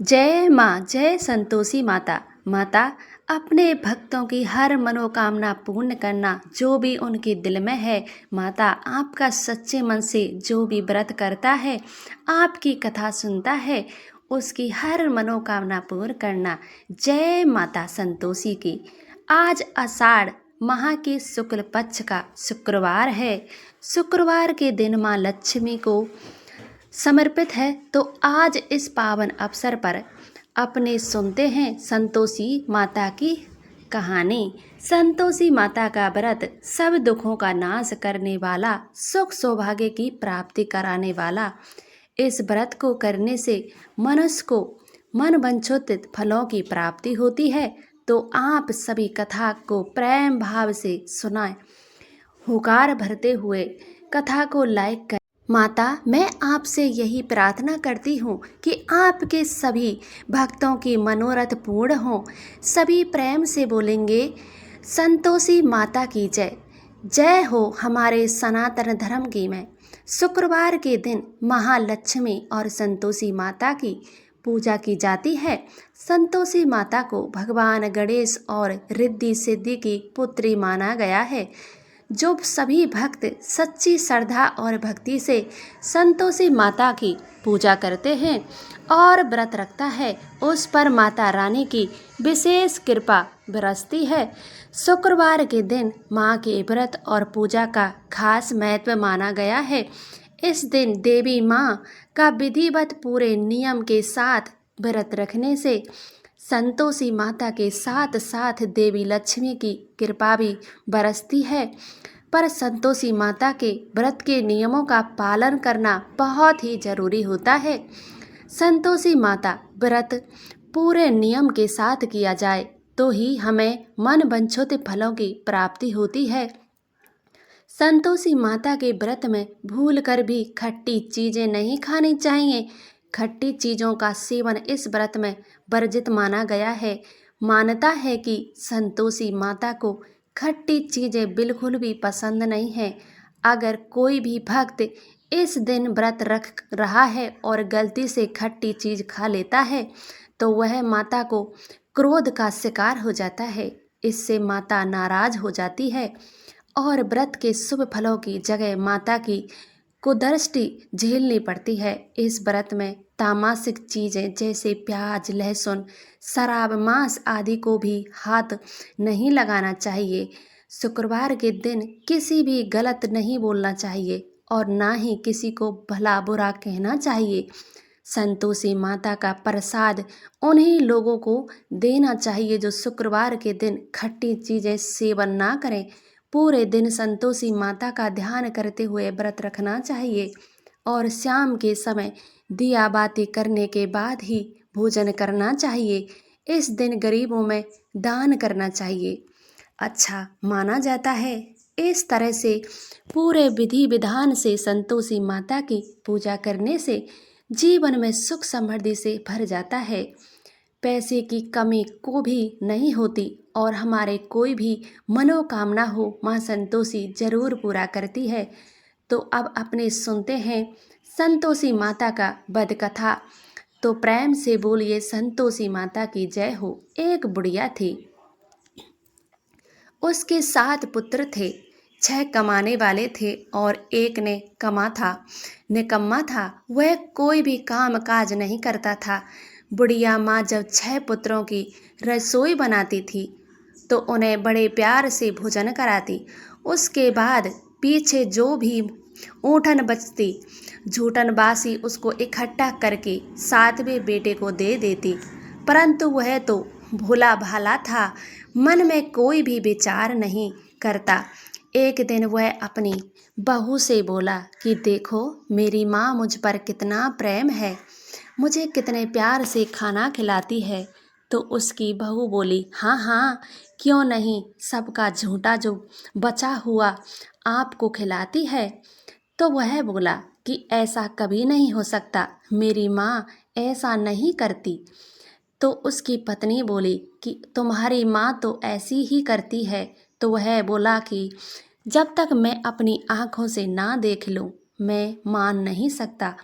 जय माँ, जय संतोषी माता। माता, अपने भक्तों की हर मनोकामना पूर्ण करना, जो भी उनके दिल में है। माता, आपका सच्चे मन से जो भी व्रत करता है, आपकी कथा सुनता है, उसकी हर मनोकामना पूर्ण करना। जय माता संतोषी की। आज आषाढ़ माह के शुक्ल पक्ष का शुक्रवार है। शुक्रवार के दिन माँ लक्ष्मी को समर्पित है। तो आज इस पावन अवसर पर अपने सुनते हैं संतोषी माता की कहानी। संतोषी माता का व्रत सब दुखों का नाश करने वाला, सुख सौभाग्य की प्राप्ति कराने वाला। इस व्रत को करने से मनुष्य को मन वांछित फलों की प्राप्ति होती है। तो आप सभी कथा को प्रेम भाव से सुनाएं, हुकार भरते हुए कथा को लाइक करें। माता, मैं आपसे यही प्रार्थना करती हूँ कि आपके सभी भक्तों की मनोरथ पूर्ण हो। सभी प्रेम से बोलेंगे, संतोषी माता की जय। जय हो हमारे सनातन धर्म की। मैं शुक्रवार के दिन महालक्ष्मी और संतोषी माता की पूजा की जाती है। संतोषी माता को भगवान गणेश और रिद्धि सिद्धि की पुत्री माना गया है। जो सभी भक्त सच्ची श्रद्धा और भक्ति से संतोषी माता की पूजा करते हैं और व्रत रखता है, उस पर माता रानी की विशेष कृपा बरसती है। शुक्रवार के दिन माँ के व्रत और पूजा का खास महत्व माना गया है। इस दिन देवी माँ का विधिवत पूरे नियम के साथ व्रत रखने से संतोषी माता के साथ साथ देवी लक्ष्मी की कृपा भी बरसती है। पर संतोषी माता के व्रत के नियमों का पालन करना बहुत ही जरूरी होता है। संतोषी माता व्रत पूरे नियम के साथ किया जाए तो ही हमें मन वांछित फलों की प्राप्ति होती है। संतोषी माता के व्रत में भूल कर भी खट्टी चीज़ें नहीं खानी चाहिए। खट्टी चीज़ों का सेवन इस व्रत में वर्जित माना गया है। मान्यता है कि संतोषी माता को खट्टी चीज़ें बिल्कुल भी पसंद नहीं है। अगर कोई भी भक्त इस दिन व्रत रख रहा है और गलती से खट्टी चीज़ खा लेता है तो वह माता को क्रोध का शिकार हो जाता है। इससे माता नाराज हो जाती है और व्रत के शुभ फलों की जगह माता की कुदृष्टि झेलनी पड़ती है। इस व्रत में तामसिक चीज़ें जैसे प्याज, लहसुन, शराब, मांस आदि को भी हाथ नहीं लगाना चाहिए। शुक्रवार के दिन किसी भी गलत नहीं बोलना चाहिए और ना ही किसी को भला बुरा कहना चाहिए। संतोषी माता का प्रसाद उन्हीं लोगों को देना चाहिए जो शुक्रवार के दिन खट्टी चीज़ें सेवन ना करें। पूरे दिन संतोषी माता का ध्यान करते हुए व्रत रखना चाहिए और शाम के समय दिया बाती करने के बाद ही भोजन करना चाहिए। इस दिन गरीबों में दान करना चाहिए, अच्छा माना जाता है। इस तरह से पूरे विधि विधान से संतोषी माता की पूजा करने से जीवन में सुख समृद्धि से भर जाता है। पैसे की कमी को भी नहीं होती और हमारे कोई भी मनोकामना हो माँ संतोषी जरूर पूरा करती है। तो अब अपने सुनते हैं संतोषी माता का वध कथा। तो प्रेम से बोलिए, संतोषी माता की जय हो। एक बुढ़िया थी, उसके 7 पुत्र थे। 6 कमाने वाले थे और एक ने निकम्मा था। वह कोई भी काम काज नहीं करता था। बुढ़िया माँ जब 6 पुत्रों की रसोई बनाती थी तो उन्हें बड़े प्यार से भोजन कराती। उसके बाद पीछे जो भी ऊँटन बचती, झूठन बासी उसको इकट्ठा करके 7वें बेटे को दे देती। परंतु वह तो भोला भाला था, मन में कोई भी विचार नहीं करता। एक दिन वह अपनी बहू से बोला कि देखो, मेरी माँ मुझ पर कितना प्रेम है, मुझे कितने प्यार से खाना खिलाती है। तो उसकी बहू बोली, हाँ हाँ, क्यों नहीं, सबका झूठा जो बचा हुआ आपको खिलाती है। तो वह बोला कि ऐसा कभी नहीं हो सकता, मेरी माँ ऐसा नहीं करती। तो उसकी पत्नी बोली कि तुम्हारी माँ तो ऐसी ही करती है। तो वह बोला कि जब तक मैं अपनी आँखों से ना देख लूँ मैं मान नहीं सकता।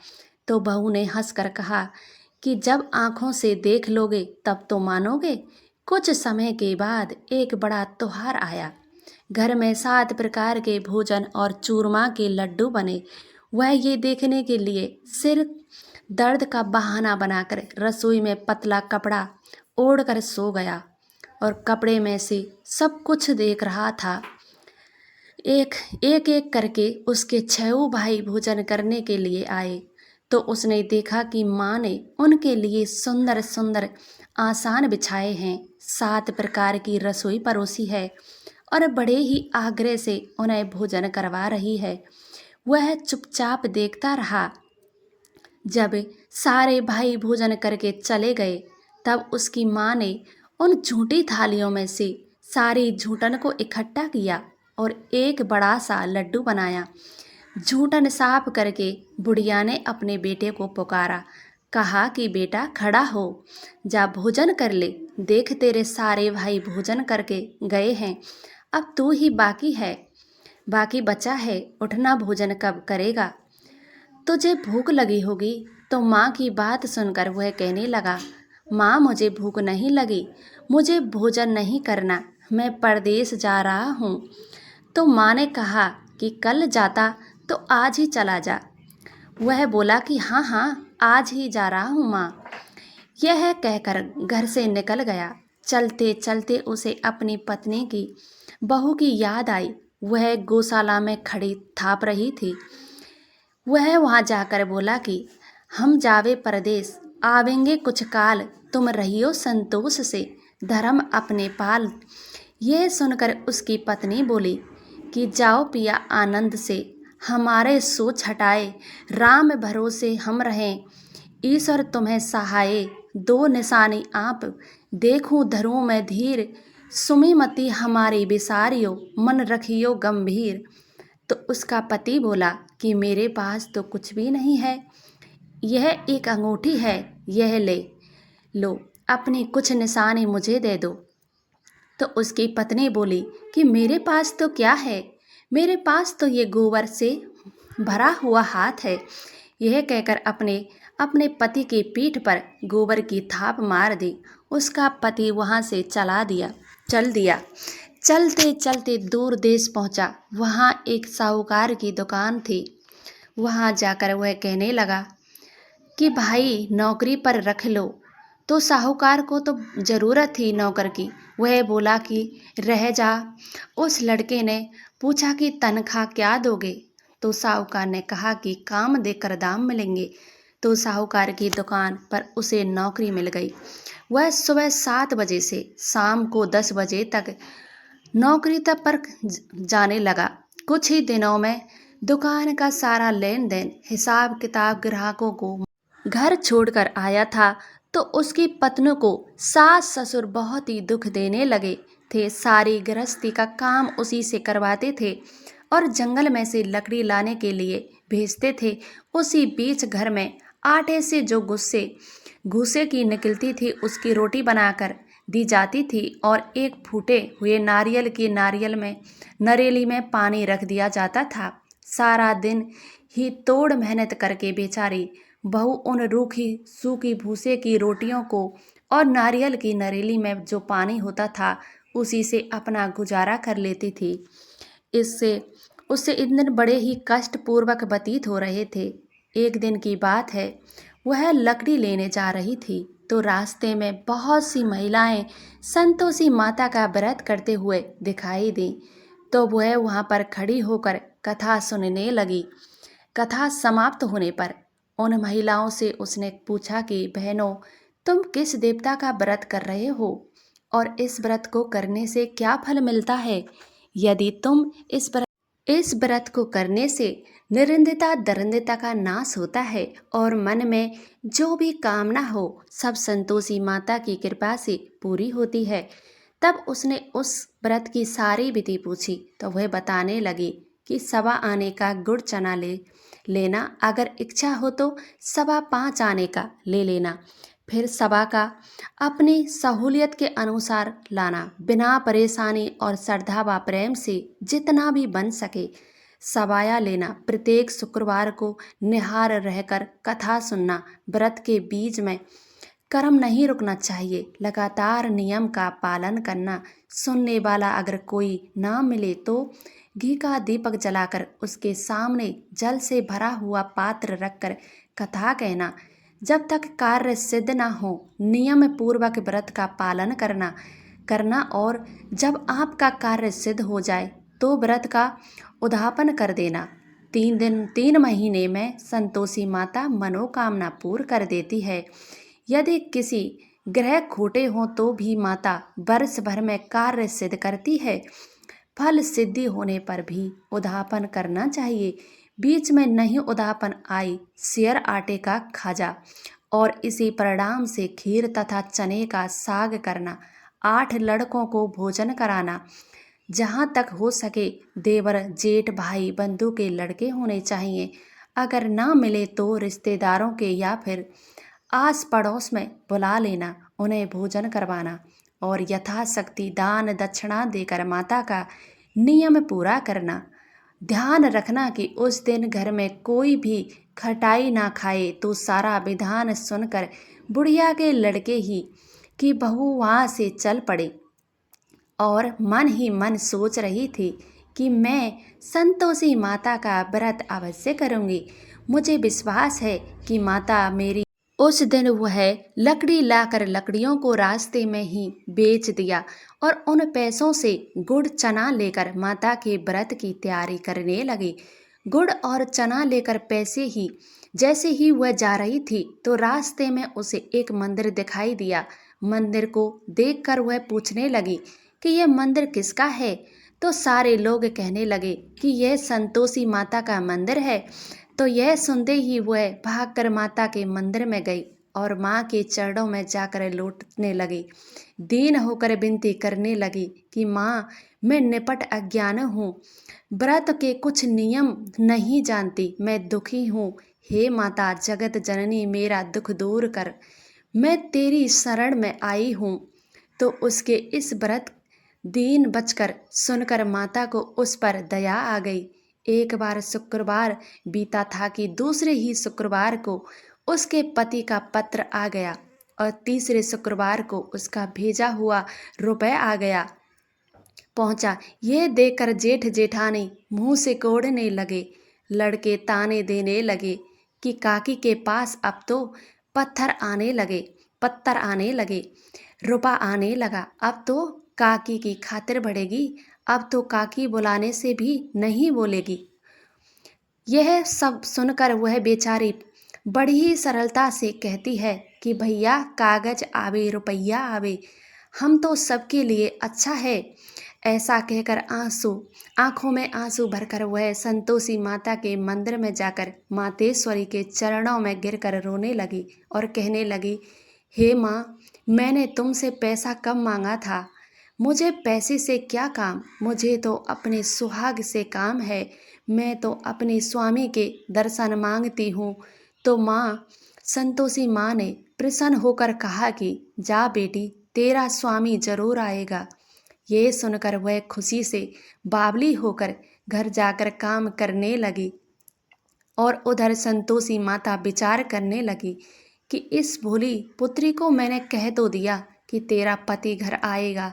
तो बहू ने हंसकर कहा कि जब आँखों से देख लोगे तब तो मानोगे। कुछ समय के बाद एक बड़ा त्योहार आया। घर में 7 प्रकार के भोजन और चूरमा के लड्डू बने। वह ये देखने के लिए सिर दर्द का बहाना बनाकर रसोई में पतला कपड़ा ओढ़कर सो गया और कपड़े में से सब कुछ देख रहा था। एक एक एक करके उसके 6 भाई भोजन करने के लिए आए तो उसने देखा कि माँ ने उनके लिए सुंदर सुंदर आसान बिछाए हैं, 7 प्रकार की रसोई परोसी है और बड़े ही आग्रह से उन्हें भोजन करवा रही है। वह चुपचाप देखता रहा। जब सारे भाई भोजन करके चले गए तब उसकी माँ ने उन झूठी थालियों में से सारी झूठन को इकट्ठा किया और एक बड़ा सा लड्डू बनाया। झूठन साफ करके बुढ़िया ने अपने बेटे को पुकारा, कहा कि बेटा खड़ा हो, जा भोजन कर ले। देख तेरे सारे भाई भोजन करके गए हैं, अब तू ही बाकी बचा है, उठना, भोजन कब करेगा? तुझे भूख लगी होगी। तो माँ की बात सुनकर वह कहने लगा, माँ मुझे भूख नहीं लगी, मुझे भोजन नहीं करना, मैं परदेश जा रहा हूँ। तो माँ ने कहा कि कल जाता तो आज ही चला जा। वह बोला कि हाँ हाँ आज ही जा रहा हूँ माँ। यह कहकर घर से निकल गया। चलते चलते उसे अपनी पत्नी की बहू की याद आई। वह गौशाला में खड़ी थाप रही थी। वह वहाँ जाकर बोला कि हम जावे परदेश, आवेंगे कुछ काल, तुम रहियो संतोष से, धर्म अपने पाल। यह सुनकर उसकी पत्नी बोली कि जाओ पिया आनंद से, हमारे सोच हटाए, राम भरोसे हम रहें, ईश्वर तुम्हें सहाय। 2 निशानी आप देखूं धरूं मैं धीर, सुमिमति हमारी बिसारियो, मन रखियो गंभीर। तो उसका पति बोला कि मेरे पास तो कुछ भी नहीं है, यह एक अंगूठी है, यह ले लो, अपनी कुछ निशानी मुझे दे दो। तो उसकी पत्नी बोली कि मेरे पास तो क्या है, मेरे पास तो ये गोबर से भरा हुआ हाथ है। यह कहकर अपने पति की पीठ पर गोबर की थाप मार दी। उसका पति वहाँ से चल दिया। चलते चलते दूर देश पहुँचा। वहाँ एक साहूकार की दुकान थी। वहाँ जाकर वह कहने लगा कि भाई नौकरी पर रख लो। तो साहूकार को तो ज़रूरत थी नौकर की। वह बोला कि रह जा। उस लड़के ने पूछा कि तनख्वाह क्या दोगे? तो साहूकार ने कहा कि काम देकर दाम मिलेंगे। तो साहूकार की दुकान पर उसे नौकरी मिल गई। वह सुबह 7 बजे से शाम को 10 बजे तक नौकरी तक पर जाने लगा। कुछ ही दिनों में दुकान का सारा लेन देन, हिसाब किताब ग्राहकों को घर छोड़कर आया था। तो उसकी पत्नी को सास ससुर बहुत ही दुख देने लगे थे। सारी गृहस्थी का काम उसी से करवाते थे और जंगल में से लकड़ी लाने के लिए भेजते थे। उसी बीच घर में आटे से जो भूसे की निकलती थी उसकी रोटी बनाकर दी जाती थी और एक फूटे हुए नरेली में पानी रख दिया जाता था। सारा दिन ही तोड़ मेहनत करके बेचारी बहू उन रूखी सूखी भूसे की रोटियों को और नारियल की नरेली में जो पानी होता था उसी से अपना गुजारा कर लेती थी। उससे इन दिन बड़े ही कष्टपूर्वक व्यतीत हो रहे थे। एक दिन की बात है, वह लकड़ी लेने जा रही थी तो रास्ते में बहुत सी महिलाएं संतोषी माता का व्रत करते हुए दिखाई दी। तो वह वहाँ पर खड़ी होकर कथा सुनने लगी। कथा समाप्त होने पर उन महिलाओं से उसने पूछा कि बहनों, तुम किस देवता का व्रत कर रहे हो और इस व्रत को करने से क्या फल मिलता है? यदि तुम इस व्रत को करने से निरंदिता दरिद्रता का नाश होता है और मन में जो भी कामना हो सब संतोषी माता की कृपा से पूरी होती है। तब उसने उस व्रत की सारी विधि पूछी तो वह बताने लगी कि 1.25 आने का गुड़ चना लेना, अगर इच्छा हो तो 5.25 आने का ले लेना, फिर 1.25 का अपनी सहूलियत के अनुसार लाना, बिना परेशानी और श्रद्धा व प्रेम से जितना भी बन सके 1.25 लेना। प्रत्येक शुक्रवार को निहार रहकर कथा सुनना। व्रत के बीच में कर्म नहीं रुकना चाहिए, लगातार नियम का पालन करना। सुनने वाला अगर कोई ना मिले तो घी का दीपक जलाकर उसके सामने जल से भरा हुआ पात्र रखकर कथा कहना। जब तक कार्य सिद्ध ना हो, नियम पूर्वक व्रत का पालन करना और जब आपका कार्य सिद्ध हो जाए तो व्रत का उद्यापन कर देना। 3 महीने में संतोषी माता मनोकामना पूर्ण कर देती है। यदि किसी ग्रह खोटे हों तो भी माता वर्ष भर में कार्य सिद्ध करती है। फल सिद्धि होने पर भी उद्यापन करना चाहिए। बीच में नहीं उद्यापन आई, शेर आटे का खाजा और इसी परिणाम से खीर तथा चने का साग करना। 8 लड़कों को भोजन कराना। जहाँ तक हो सके देवर जेठ भाई बंधु के लड़के होने चाहिए। अगर ना मिले तो रिश्तेदारों के या फिर आस पड़ोस में बुला लेना, उन्हें भोजन करवाना और यथाशक्ति दान दक्षिणा देकर माता का नियम पूरा करना। ध्यान रखना कि उस दिन घर में कोई भी खटाई ना खाए तो सारा विधान सुनकर बुढ़िया के लड़के ही की बहू वहाँ से चल पड़े और मन ही मन सोच रही थी कि मैं संतोषी माता का व्रत अवश्य करूँगी। मुझे विश्वास है कि माता मेरी। उस दिन वह लकड़ी लाकर लकड़ियों को रास्ते में ही बेच दिया और उन पैसों से गुड़ चना लेकर माता के व्रत की तैयारी करने लगी। गुड़ और चना लेकर जैसे ही वह जा रही थी तो रास्ते में उसे एक मंदिर दिखाई दिया। मंदिर को देखकर वह पूछने लगी कि यह मंदिर किसका है। तो सारे लोग कहने लगे कि यह संतोषी माता का मंदिर है। तो यह सुनते ही वह भागकर माता के मंदिर में गई और माँ के चरणों में जाकर लौटने लगी। दीन होकर विनती करने लगी कि माँ, मैं निपट अज्ञान हूँ, व्रत के कुछ नियम नहीं जानती, मैं दुखी हूँ। हे माता जगत जननी, मेरा दुख दूर कर, मैं तेरी शरण में आई हूँ। तो उसके इस व्रत दीन बचकर सुनकर माता को उस पर दया आ गई। एक बार शुक्रवार बीता था कि दूसरे ही शुक्रवार को उसके पति का पत्र आ गया और तीसरे शुक्रवार को उसका भेजा हुआ रुपए आ गया पहुंचा। ये देखकर जेठ जेठानी मुंह से कोड़ने लगे। लड़के ताने देने लगे कि काकी के पास अब तो पत्थर आने लगे, रुपा आने लगा, अब तो काकी की खातिर बढ़ेगी, अब तो काकी बुलाने से भी नहीं बोलेगी। यह सब सुनकर वह बेचारी बड़ी ही सरलता से कहती है कि भैया कागज आवे रुपया आवे, हम तो सबके लिए अच्छा है। ऐसा कहकर आंखों में आंसू भरकर वह संतोषी माता के मंदिर में जाकर मातेश्वरी के चरणों में गिरकर रोने लगी और कहने लगी, हे माँ, मैंने तुमसे पैसा कम मांगा था, मुझे पैसे से क्या काम, मुझे तो अपने सुहाग से काम है, मैं तो अपने स्वामी के दर्शन मांगती हूँ। तो माँ संतोषी माँ ने प्रसन्न होकर कहा कि जा बेटी, तेरा स्वामी जरूर आएगा। ये सुनकर वह खुशी से बावली होकर घर जाकर काम करने लगी और उधर संतोषी माता विचार करने लगी कि इस भोली पुत्री को मैंने कह तो दिया कि तेरा पति घर आएगा,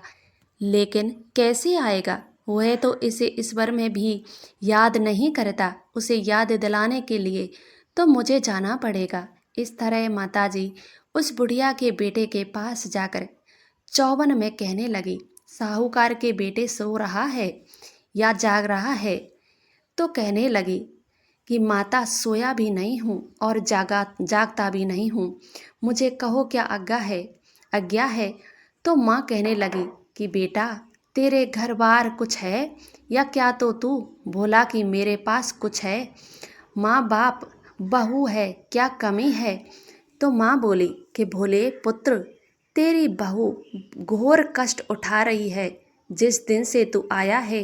लेकिन कैसे आएगा, वह तो इसे ईश्वर में भी याद नहीं करता, उसे याद दिलाने के लिए तो मुझे जाना पड़ेगा। इस तरह माताजी उस बुढ़िया के बेटे के पास जाकर चौवन में कहने लगी, साहूकार के बेटे सो रहा है या जाग रहा है। तो कहने लगी कि माता सोया भी नहीं हूँ और जागता भी नहीं हूँ, मुझे कहो क्या आज्ञा है। तो माँ कहने लगी कि बेटा, तेरे घर बार कुछ है या क्या, तो तू बोला कि मेरे पास कुछ है, माँ बाप बहू है, क्या कमी है। तो माँ बोली कि भोले पुत्र, तेरी बहू घोर कष्ट उठा रही है। जिस दिन से तू आया है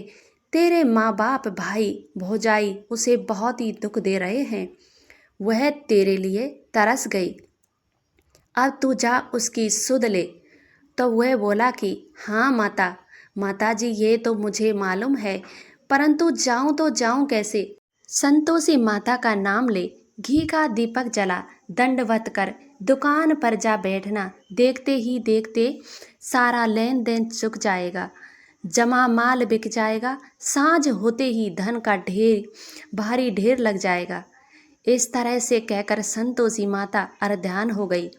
तेरे माँ बाप भाई भौजाई उसे बहुत ही दुख दे रहे हैं, वह तेरे लिए तरस गई, अब तू जा उसकी सुध ले। तो वह बोला कि हाँ माता जी, ये तो मुझे मालूम है, परंतु जाऊं तो जाऊं कैसे। संतोषी माता का नाम ले, घी का दीपक जला, दंडवत कर दुकान पर जा बैठना, देखते ही देखते सारा लेन देन चुक जाएगा, जमा माल बिक जाएगा, साँझ होते ही धन का भारी ढेर लग जाएगा। इस तरह से कहकर संतोषी माता अर्ध्यान हो गई।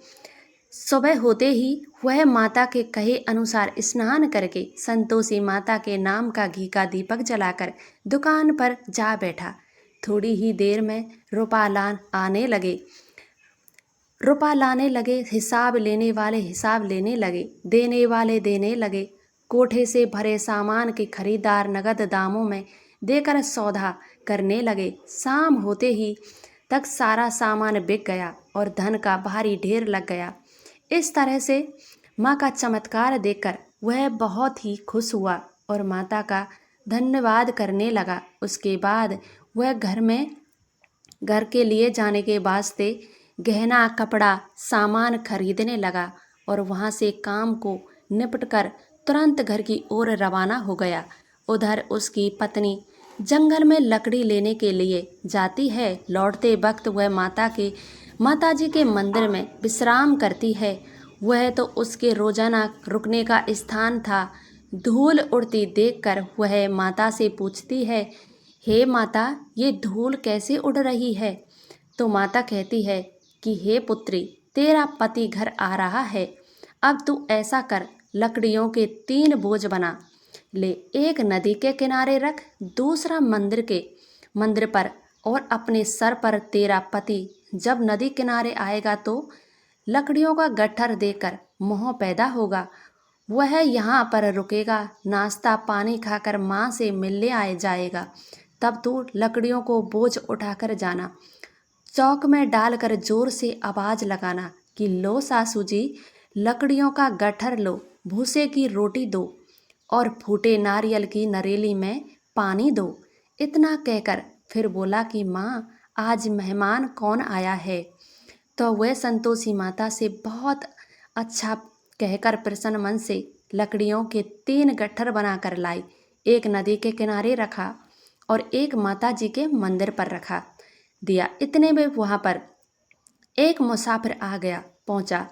सुबह होते ही वह माता के कहे अनुसार स्नान करके संतोषी माता के नाम का घी का दीपक जलाकर दुकान पर जा बैठा। थोड़ी ही देर में रुपा लाने लगे, हिसाब लेने वाले हिसाब लेने लगे, देने वाले देने लगे। कोठे से भरे सामान के खरीदार नगद दामों में देकर सौदा करने लगे। शाम होते ही तक सारा सामान बिक गया और धन का भारी ढेर लग गया। इस तरह से माँ का चमत्कार देखकर वह बहुत ही खुश हुआ और माता का धन्यवाद करने लगा। उसके बाद वह घर के लिए जाने के वास्ते गहना कपड़ा सामान खरीदने लगा और वहाँ से काम को निपटकर तुरंत घर की ओर रवाना हो गया। उधर उसकी पत्नी जंगल में लकड़ी लेने के लिए जाती है। लौटते वक्त वह माताजी के मंदिर में विश्राम करती है। वह तो उसके रोजाना रुकने का स्थान था। धूल उड़ती देखकर वह माता से पूछती है, हे माता, ये धूल कैसे उड़ रही है? तो माता कहती है कि हे पुत्री, तेरा पति घर आ रहा है। अब तू ऐसा कर, लकड़ियों के 3 बोझ बना ले, एक नदी के किनारे रख, दूसरा मंदिर पर, और अपने सर पर तेरा पति जब नदी किनारे आएगा तो लकड़ियों का गट्ठर देकर मोह पैदा होगा। वह यहाँ पर रुकेगा, नाश्ता पानी खाकर माँ से मिलने आए जाएगा। तब तू लकड़ियों को बोझ उठाकर जाना, चौक में डालकर जोर से आवाज लगाना कि लो सासू जी, लकड़ियों का गट्ठर लो, भूसे की रोटी दो और फूटे नारियल की नरेली में पानी दो। इतना कहकर फिर बोला कि माँ, आज मेहमान कौन आया है? तो वह संतोषी माता से बहुत अच्छा कहकर प्रसन्न मन से लकड़ियों के 3 गट्ठर बनाकर लाई। एक नदी के किनारे रखा और एक माता जी के मंदिर पर रखा दिया। इतने में वहाँ पर एक मुसाफिर आ गया पहुँचा।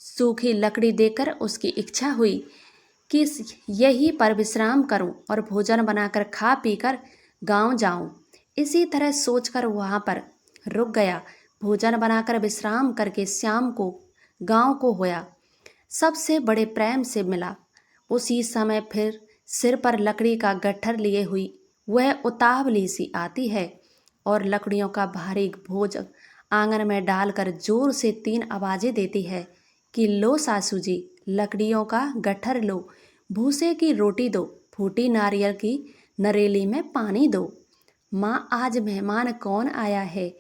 सूखी लकड़ी देखकर उसकी इच्छा हुई कि यहीं पर विश्राम करूं और भोजन बनाकर खा पीकर गांव जाऊं। इसी तरह सोचकर वहाँ पर रुक गया। भोजन बनाकर विश्राम करके शाम को गांव को होया। सबसे बड़े प्रेम से मिला। उसी समय फिर सिर पर लकड़ी का गट्ठर लिए हुई वह उतावली सी आती है और लकड़ियों का भारी बोझ आंगन में डालकर जोर से 3 आवाजें देती है कि लो सासू जी, लकड़ियों का गट्ठर लो, भूसे की रोटी दो, फूटी नारियल की नरेली में पानी दो। माँ, आज मेहमान कौन आया है?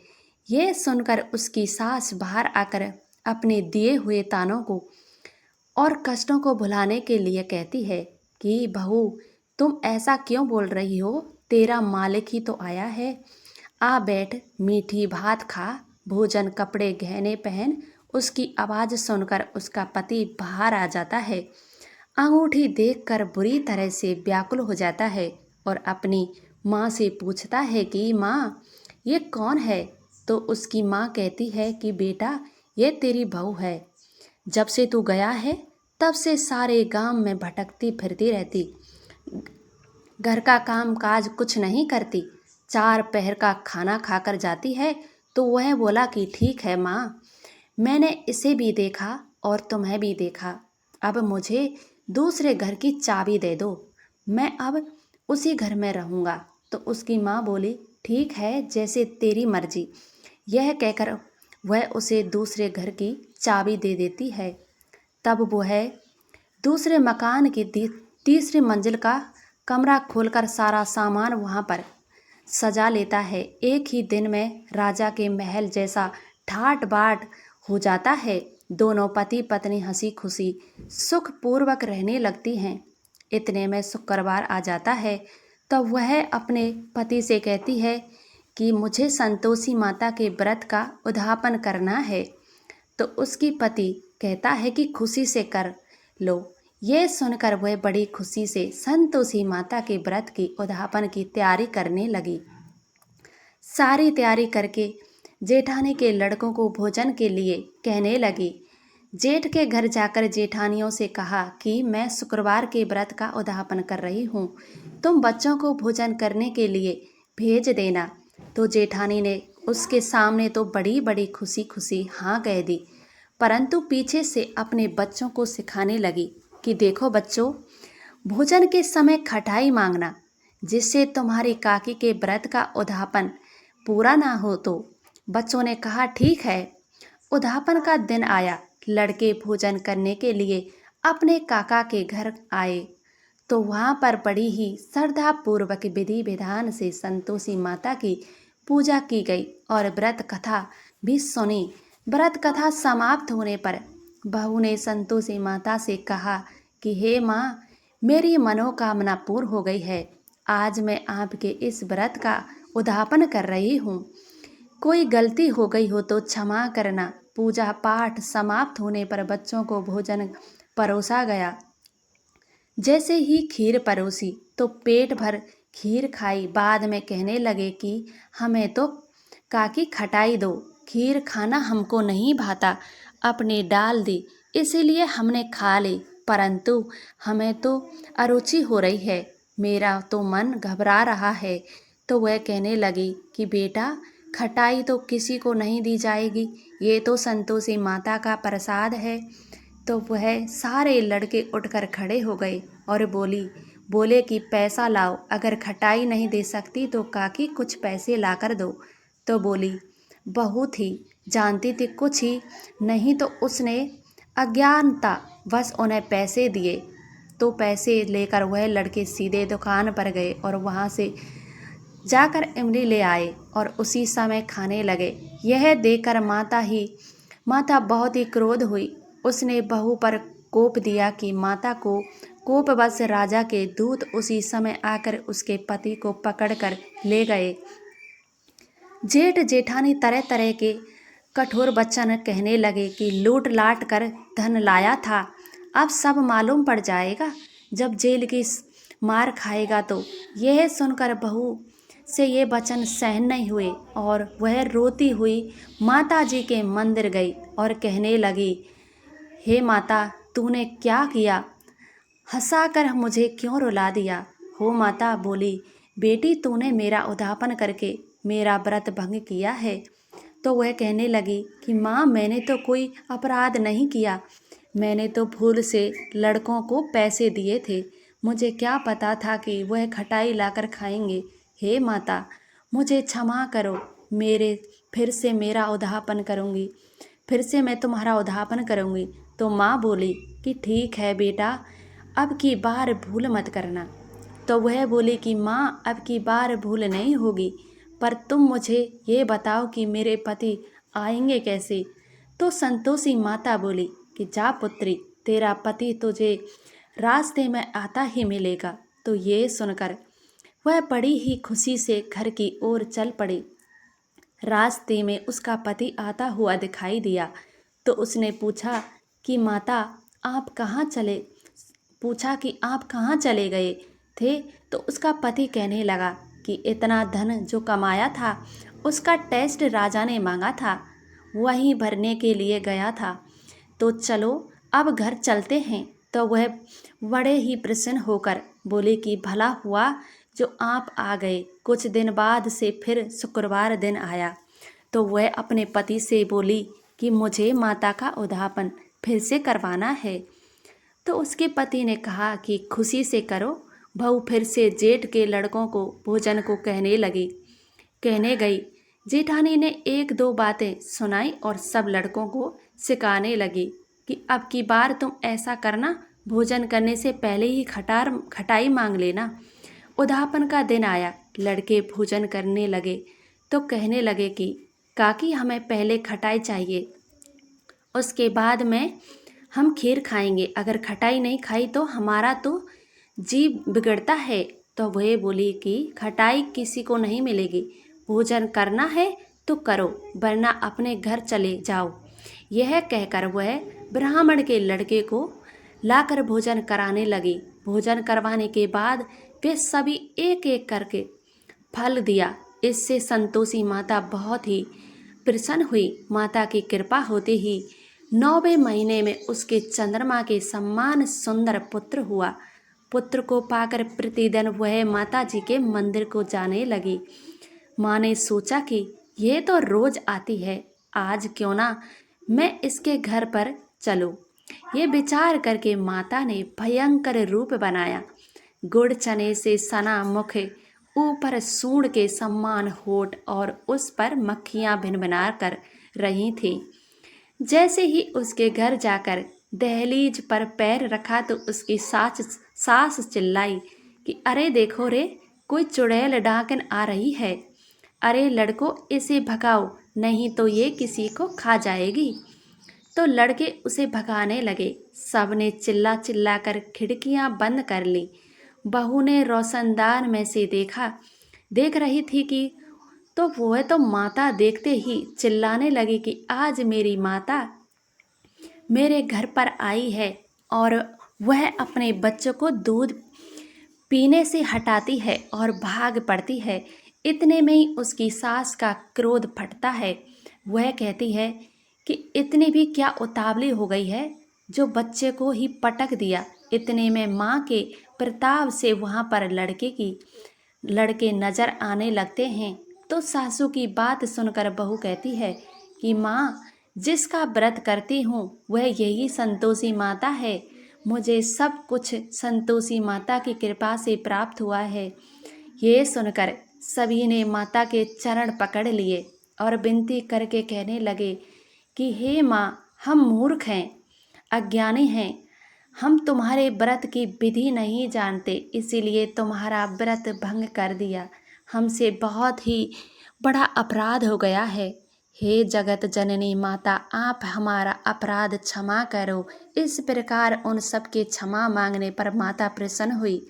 ये सुनकर उसकी सास बाहर आकर अपने दिए हुए तानों को और कष्टों को भुलाने के लिए कहती है कि बहू, तुम ऐसा क्यों बोल रही हो? तेरा मालिक ही तो आया है। आ बैठ, मीठी भात खा, भोजन कपड़े गहने पहन। उसकी आवाज़ सुनकर उसका पति बाहर आ जाता है। अंगूठी देखकर बुरी तरह से व्याकुल हो जाता है और अपनी माँ से पूछता है कि माँ, ये कौन है? तो उसकी माँ कहती है कि बेटा, ये तेरी बहू है। जब से तू गया है तब से सारे गांव में भटकती फिरती रहती, घर का काम काज कुछ नहीं करती, 4 पहर का खाना खाकर जाती है। तो वह बोला कि ठीक है माँ, मैंने इसे भी देखा और तुम्हें भी देखा। अब मुझे दूसरे घर की चाबी दे दो, मैं अब उसी घर में रहूँगा। तो उसकी माँ बोली, ठीक है, जैसे तेरी मर्जी। यह कहकर वह उसे दूसरे घर की चाबी दे देती है। तब वह दूसरे मकान की तीसरी मंजिल का कमरा खोलकर सारा सामान वहाँ पर सजा लेता है। एक ही दिन में राजा के महल जैसा ठाट बाट हो जाता है। दोनों पति पत्नी हंसी खुशी सुखपूर्वक रहने लगती हैं। इतने में शुक्रवार आ जाता है। तब वह अपने पति से कहती है कि मुझे संतोषी माता के व्रत का उद्यापन करना है। तो उसकी पति कहता है कि खुशी से कर लो। ये सुनकर वह बड़ी खुशी से संतोषी माता के व्रत की उद्यापन की तैयारी करने लगी। सारी तैयारी करके जेठानी के लड़कों को भोजन के लिए कहने लगी। जेठ के घर जाकर जेठानियों से कहा कि मैं शुक्रवार के व्रत का उद्यापन कर रही हूँ, तुम बच्चों को भोजन करने के लिए भेज देना। तो जेठानी ने उसके सामने तो बड़ी बड़ी खुशी खुशी हाँ कह दी, परंतु पीछे से अपने बच्चों को सिखाने लगी कि देखो बच्चों, भोजन के समय खटाई मांगना, जिससे तुम्हारी काकी के व्रत का उद्यापन पूरा ना हो। तो बच्चों ने कहा ठीक है। उद्यापन का दिन आया। लड़के भोजन करने के लिए अपने काका के घर आए तो वहाँ पर बड़ी ही श्रद्धा पूर्वक विधि विधान से संतोषी माता की पूजा की गई और व्रत कथा भी सुनी। व्रत कथा समाप्त होने पर बहू ने संतोषी माता से कहा कि हे माँ, मेरी मनोकामना पूर्ण हो गई है। आज मैं आपके इस व्रत का उद्यापन कर रही हूँ। कोई गलती हो गई हो तो क्षमा करना। पूजा पाठ समाप्त होने पर बच्चों को भोजन परोसा गया। जैसे ही खीर परोसी तो पेट भर खीर खाई। बाद में कहने लगे कि हमें तो काकी खटाई दो, खीर खाना हमको नहीं भाता, अपने डाल दी, इसीलिए हमने खा ली, परंतु हमें तो अरुचि हो रही है, मेरा तो मन घबरा रहा है। तो वह कहने लगी कि बेटा, खटाई तो किसी को नहीं दी जाएगी, ये तो संतोषी माता का प्रसाद है। तो वह सारे लड़के उठकर खड़े हो गए और बोले कि पैसा लाओ, अगर खटाई नहीं दे सकती तो काकी कुछ पैसे ला कर दो। तो बोली बहू थी, जानती थी कुछ ही नहीं, तो उसने अज्ञानता बस उन्हें पैसे दिए। तो पैसे लेकर वह लड़के सीधे दुकान पर गए और वहाँ से जाकर इमली ले आए और उसी समय खाने लगे। यह देखकर माता बहुत ही क्रोध हुई। उसने बहू पर कोप दिया कि माता को कोपवश राजा के दूत उसी समय आकर उसके पति को पकड़कर ले गए। जेठ जेठानी तरह तरह के कठोर वचन कहने लगे कि लूट लाट कर धन लाया था, अब सब मालूम पड़ जाएगा जब जेल की मार खाएगा। तो यह सुनकर बहू से ये वचन सहन नहीं हुए और वह रोती हुई माता जी के मंदिर गई और कहने लगी, हे माता, तूने क्या किया? हंसाकर मुझे क्यों रुला दिया? हो माता बोली, बेटी, तूने मेरा उद्यापन करके मेरा व्रत भंग किया है। तो वह कहने लगी कि माँ, मैंने तो कोई अपराध नहीं किया, मैंने तो भूल से लड़कों को पैसे दिए थे, मुझे क्या पता था कि वह खटाई लाकर खाएंगे। हे माता, मुझे क्षमा करो, फिर से मेरा उद्यापन करूँगी, फिर से मैं तुम्हारा उद्यापन करूँगी। तो माँ बोली कि ठीक है बेटा, अब की बार भूल मत करना। तो वह बोली कि माँ, अब की बार भूल नहीं होगी, पर तुम मुझे ये बताओ कि मेरे पति आएंगे कैसे? तो संतोषी माता बोली कि जा पुत्री, तेरा पति तुझे रास्ते में आता ही मिलेगा। तो ये सुनकर वह बड़ी ही खुशी से घर की ओर चल पड़ी। रास्ते में उसका पति आता हुआ दिखाई दिया तो उसने पूछा कि माता, आप कहाँ चले गए थे? तो उसका पति कहने लगा कि इतना धन जो कमाया था उसका टेस्ट राजा ने मांगा था, वहीं भरने के लिए गया था, तो चलो अब घर चलते हैं। तो वह बड़े ही प्रसन्न होकर बोले कि भला हुआ जो आप आ गए। कुछ दिन बाद से फिर शुक्रवार दिन आया तो वह अपने पति से बोली कि मुझे माता का उद्यापन फिर से करवाना है। तो उसके पति ने कहा कि खुशी से करो। बहू फिर से जेठ के लड़कों को भोजन को कहने गई। जेठानी ने एक दो बातें सुनाई और सब लड़कों को सिखाने लगी कि अब की बार तुम ऐसा करना, भोजन करने से पहले ही खटाई मांग लेना। उद्यापन का दिन आया। लड़के भोजन करने लगे तो कहने लगे कि काकी, हमें पहले खटाई चाहिए, उसके बाद में हम खीर खाएंगे, अगर खटाई नहीं खाई तो हमारा तो जी बिगड़ता है। तो वह बोली कि खटाई किसी को नहीं मिलेगी, भोजन करना है तो करो, वरना अपने घर चले जाओ। यह कहकर वह ब्राह्मण के लड़के को लाकर भोजन कराने लगी। भोजन करवाने के बाद वे सभी एक एक करके फल दिया। इससे संतोषी माता बहुत ही प्रसन्न हुई। माता की कृपा होते ही 9वें महीने में उसके चंद्रमा के समान सुंदर पुत्र हुआ। पुत्र को पाकर प्रतिदिन वह माता जी के मंदिर को जाने लगी। माँ ने सोचा कि ये तो रोज आती है, आज क्यों ना मैं इसके घर पर चलूं। ये विचार करके माता ने भयंकर रूप बनाया। गुड़ चने से सना मुख, ऊपर सूंड के समान होठ और उस पर मक्खियां भिनभिना कर रही थीं। जैसे ही उसके घर जाकर दहलीज पर पैर रखा तो उसकी सास चिल्लाई कि अरे देखो रे, कोई चुड़ैल डाकन आ रही है। अरे लड़को, इसे भगाओ, नहीं तो ये किसी को खा जाएगी। तो लड़के उसे भगाने लगे। सबने चिल्ला चिल्ला कर खिड़कियां बंद कर ली। बहू ने रोशनदान में से देख रही थी कि तो वह तो माता देखते ही चिल्लाने लगी कि आज मेरी माता मेरे घर पर आई है और वह अपने बच्चों को दूध पीने से हटाती है और भाग पड़ती है। इतने में ही उसकी सास का क्रोध फटता है। वह कहती है कि इतनी भी क्या उतावली हो गई है, जो बच्चे को ही पटक दिया। इतने में माँ के प्रताप से वहाँ पर लड़के नजर आने लगते हैं। तो सासू की बात सुनकर बहू कहती है कि माँ, जिसका व्रत करती हूँ वह यही संतोषी माता है। मुझे सब कुछ संतोषी माता की कृपा से प्राप्त हुआ है। ये सुनकर सभी ने माता के चरण पकड़ लिए और विनती करके कहने लगे कि हे माँ, हम मूर्ख हैं, अज्ञानी हैं। हम तुम्हारे व्रत की विधि नहीं जानते, इसीलिए तुम्हारा व्रत भंग कर दिया। हमसे बहुत ही बड़ा अपराध हो गया है। हे जगत जननी माता, आप हमारा अपराध क्षमा करो। इस प्रकार उन सबके क्षमा मांगने पर माता प्रसन्न हुई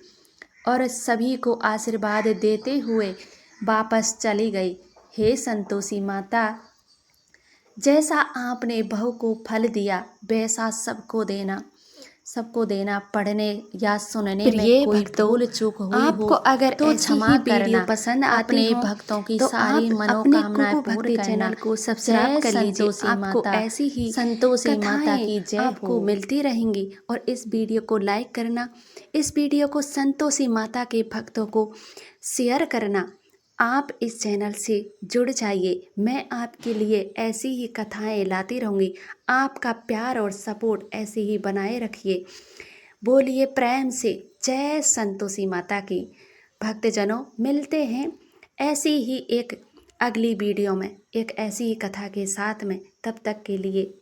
और सभी को आशीर्वाद देते हुए वापस चली गई। हे संतोषी माता, जैसा आपने बहू को फल दिया वैसा सबको देना। पढ़ने या सुनने में कोई भूल चूक हुई आपको हो अगर तो ऐसी क्षमा ही वीडियो करना। पसंद आती अपने हो भक्तों की तो सारी आप मनोकामनाएं अपने कुकू पूर्ण भक्ति करना। चैनल को सब्सक्राइब जय कर लीजिए। संतोषी आपको माता। ऐसी ही संतोषी माता कथाएं की जय आपको हो। मिलती रहेंगी और इस वीडियो को लाइक करना, इस वीडियो को संतोषी माता के भक्तों को शेयर करना। आप इस चैनल से जुड़ जाइए। मैं आपके लिए ऐसी ही कथाएं लाती रहूँगी। आपका प्यार और सपोर्ट ऐसे ही बनाए रखिए। बोलिए प्रेम से जय संतोषी माता की। भक्तजनों, मिलते हैं ऐसी ही एक अगली वीडियो में एक ऐसी ही कथा के साथ में। तब तक के लिए